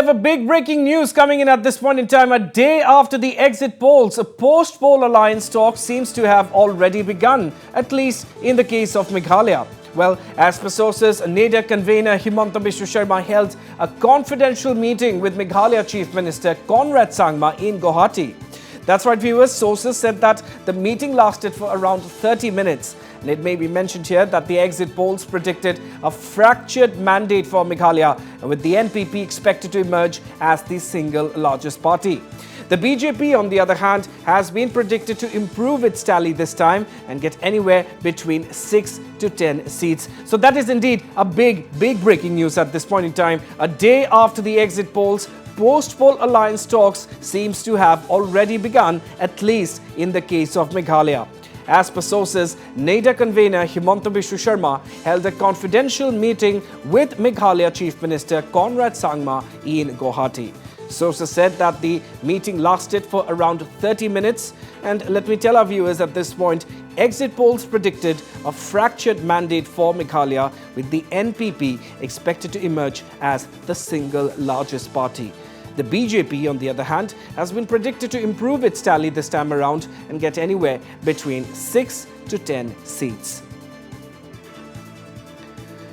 have a big breaking news coming in at this point in time. A day after the exit polls, a post-poll alliance talk seems to have already begun, at least in the case of Meghalaya. Well, as per sources, NEDA convener Himanta Biswa Sarma held a confidential meeting with Meghalaya Chief Minister Conrad Sangma in Guwahati. That's right, viewers. Sources said that the meeting lasted for around 30 minutes. And it may be mentioned here that the exit polls predicted a fractured mandate for Meghalaya, with the NPP expected to emerge as the single largest party. The BJP, on the other hand, has been predicted to improve its tally this time and get anywhere between 6 to 10 seats. So that is indeed a big breaking news at this point in time. A day after the exit polls, post-poll alliance talks seems to have already begun, at least in the case of Meghalaya. As per sources, NEDA convener Himanta Biswa Sarma held a confidential meeting with Meghalaya Chief Minister Conrad Sangma in Guwahati. Sources said that the meeting lasted for around 30 minutes. And let me tell our viewers at this point, exit polls predicted a fractured mandate for Meghalaya, with the NPP expected to emerge as the single largest party. The BJP, on the other hand, has been predicted to improve its tally this time around and get anywhere between 6 to 10 seats.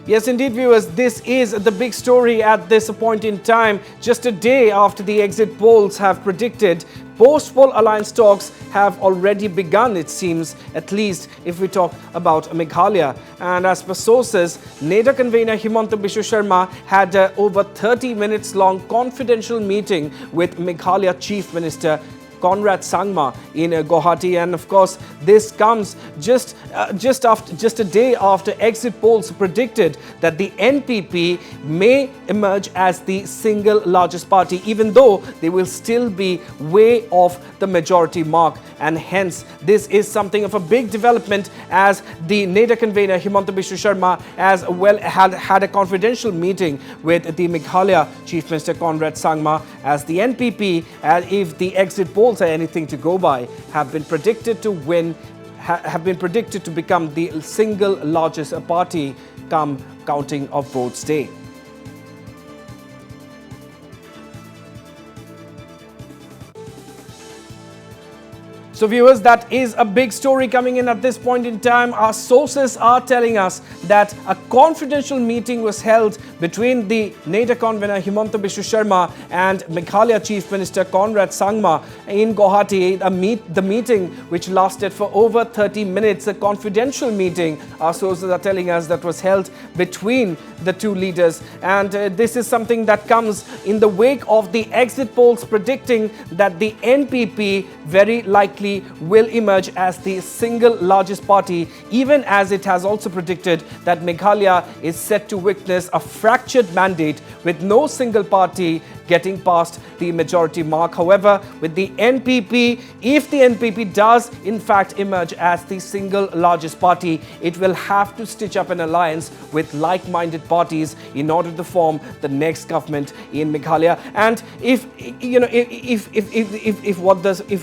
Yes, indeed, viewers, this is the big story at this point in time. Just a day after the exit polls have predicted, post-poll alliance talks have already begun, it seems, at least if we talk about Meghalaya. And as per sources, NEDA convener Himanta Biswa Sarma had over 30 minutes long confidential meeting with Meghalaya Chief Minister Conrad Sangma in Guwahati, and of course this comes just a day after exit polls predicted that the NPP may emerge as the single largest party, even though they will still be way off the majority mark. And hence this is something of a big development, as the NEDA convener Himanta Biswa Sarma as well had a confidential meeting with the Meghalaya Chief Minister Conrad Sangma, as the NPP, if the exit polls are anything to go by, have been predicted to become the single largest party come counting of votes day. So viewers, that is a big story coming in at this point in time. Our sources are telling us that a confidential meeting was held between the NEDA convener Himanta Biswa Sarma and Meghalaya Chief Minister Conrad Sangma in Guwahati. The meeting, which lasted for over 30 minutes, a confidential meeting, our sources are telling us, that was held between the two leaders. And this is something that comes in the wake of the exit polls predicting that the NPP very likely will emerge as the single largest party, even as it has also predicted that Meghalaya is set to witness a fractured mandate, with no single party getting past the majority mark. However, with the NPP, if the NPP does in fact emerge as the single largest party, it will have to stitch up an alliance with like-minded parties in order to form the next government in Meghalaya. And if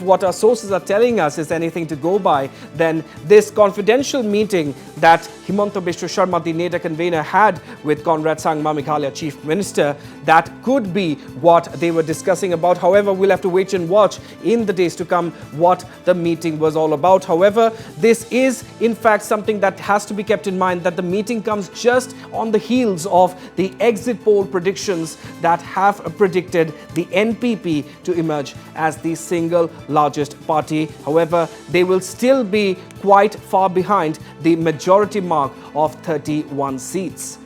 what our sources are telling us is anything to go by, then this confidential meeting that Himanta Biswa Sarma, the NEDA convener, had with Conrad Sangma, Meghalaya Chief Minister, that could be what they were discussing about. However, we'll have to wait and watch in the days to come what the meeting was all about. However, this is in fact something that has to be kept in mind, that the meeting comes just on the heels of the exit poll predictions that have predicted the NPP to emerge as the single largest party. However, they will still be quite far behind the majority mark of 31 seats.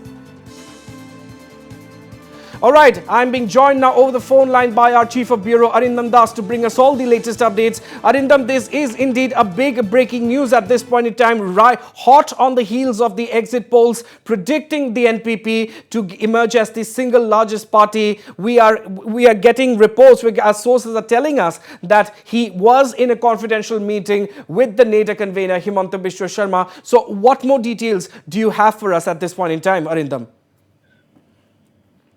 All right, I'm being joined now over the phone line by our Chief of Bureau, Arindam Das, to bring us all the latest updates. Arindam, this is indeed a big breaking news at this point in time, right hot on the heels of the exit polls predicting the NPP to emerge as the single largest party. We are getting reports, our sources are telling us that he was in a confidential meeting with the NEDA convener Himanta Biswa Sarma. So what more details do you have for us at this point in time, Arindam?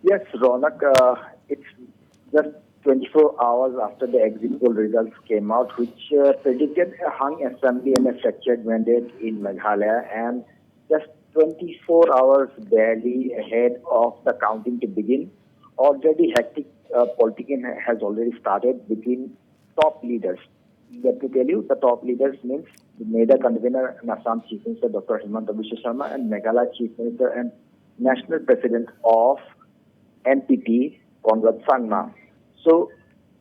Yes, Ronak, it's just 24 hours after the exit poll results came out, which predicted a hung assembly and a fractured mandate in Meghalaya, and just 24 hours barely ahead of the counting to begin, already hectic politicking has already started between top leaders. Let me tell you, the top leaders means the NEDA convener and Assam Chief Minister Dr. Himanta Biswa Sarma and Meghalaya Chief Minister and National President of NPP, Conrad Sangma. So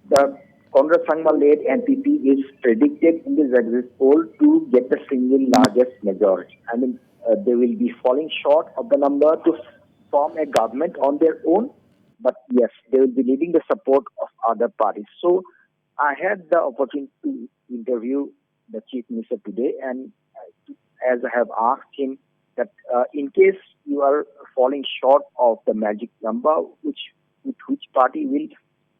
the Conrad Sangma-led NPP is predicted in this exit poll to get the single largest majority. I mean, they will be falling short of the number to form a government on their own, but yes, they will be needing the support of other parties. So I had the opportunity to interview the Chief Minister today, and as I have asked him that in case you are falling short of the magic number, with which party will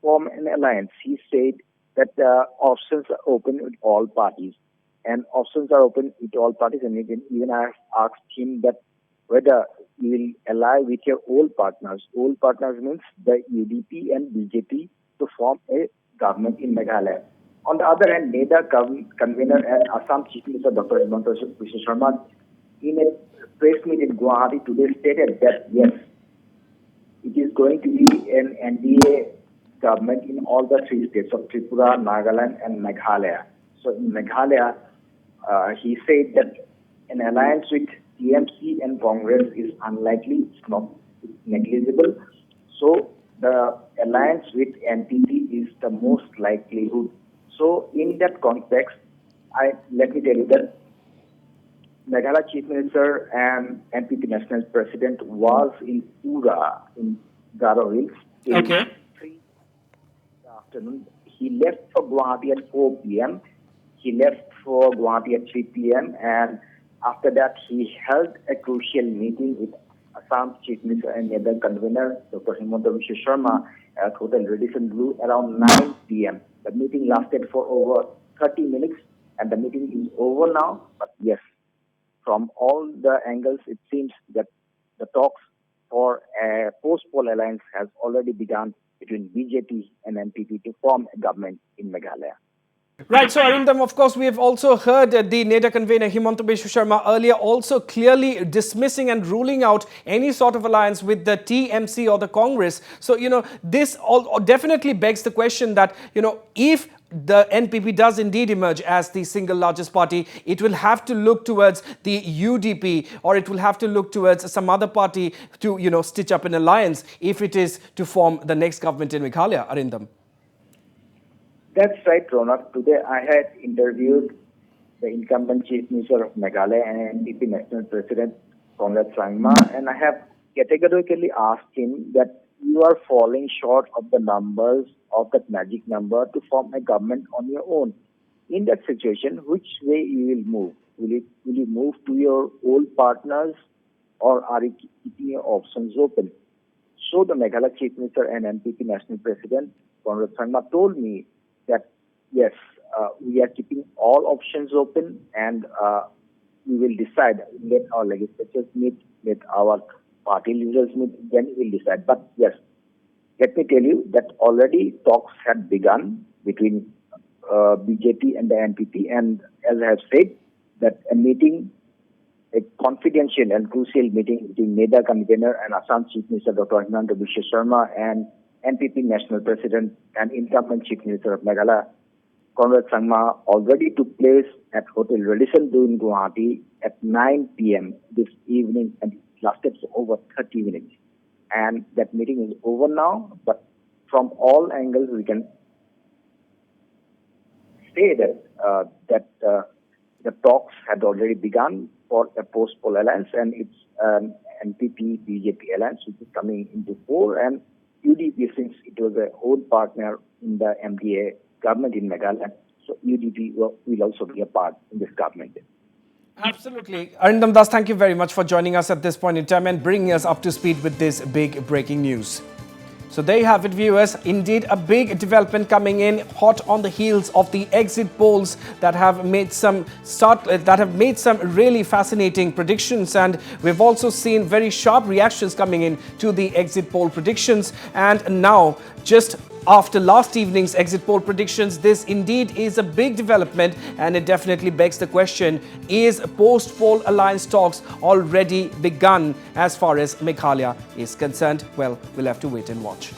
form an alliance, he said that options are open with all parties. And options are open with all parties, and even I have asked him that whether you will ally with your old partners. Old partners means the UDP and BJP to form a government in Meghalaya. On the other hand, NEDA convener and Assam Chief Minister Dr. Himanta Biswa Sarma in a press meet in Guwahati today stated that yes, it is going to be an NDA government in all the three states of Tripura, Nagaland and Meghalaya. So in Meghalaya, he said that an alliance with TMC and Congress is unlikely, it's negligible. So the alliance with NPP is the most likelihood. So in that context, let me tell you that Meghalaya Chief Minister and NPP National President was in Pura in Garo Hills. Okay. 3 in the afternoon. He left for Guwahati at 4 p.m. He left for Guwahati at 3 p.m. and after that he held a crucial meeting with Assam Chief Minister and NEDA convener Dr. Himanta Biswa Sarma at Hotel Radisson Blu around 9 p.m. The meeting lasted for over 30 minutes and the meeting is over now. But yes, from all the angles, it seems that the talks for a post-poll alliance has already begun between BJP and NPP to form a government in Meghalaya. Right, so Arindam, of course, we have also heard the NEDA convener Himanta Biswa Sarma earlier also clearly dismissing and ruling out any sort of alliance with the TMC or the Congress. So, this all definitely begs the question that, if the NPP does indeed emerge as the single largest party, it will have to look towards the UDP or it will have to look towards some other party to, stitch up an alliance if it is to form the next government in Meghalaya, Arindam. That's right, Ronak. Today I had interviewed the incumbent Chief Minister of Meghalaya and NPP National President Conrad Sangma, and I have categorically asked him that you are falling short of the numbers of that magic number to form a government on your own. In that situation, which way you will move? Will you move to your old partners or are you keeping your options open? So the Meghalaya Chief Minister and NPP National President Conrad Sangma told me that yes, we are keeping all options open and we will decide. Let our legislatures meet, let our party leaders meet, then we will decide. But yes, let me tell you that already talks had begun between BJP and the NPP, and as I have said, that a confidential and crucial meeting between NEDA convener and Assam Chief Minister Dr. Himanta Biswa Sarma and NPP National President and incumbent Chief Minister of Meghalaya, Conrad Sangma, already took place at Hotel Radisson Blu in Guwahati at 9 p.m. this evening and it lasted for over 30 minutes. And that meeting is over now, but from all angles we can say that the talks had already begun for a post-poll alliance, and it's an NPP-BJP alliance which is coming into fore, and UDP, since it was an old partner in the MDA government in Meghalaya, so UDP will also be a part in this government. Absolutely. Arindam Das, thank you very much for joining us at this point in time and bringing us up to speed with this big breaking news. So there you have it, viewers. Indeed, a big development coming in hot on the heels of the exit polls that have made some really fascinating predictions, and we've also seen very sharp reactions coming in to the exit poll predictions. And now, just After last evening's exit poll predictions, this indeed is a big development, and it definitely begs the question, is post-poll alliance talks already begun as far as Meghalaya is concerned? Well, we'll have to wait and watch.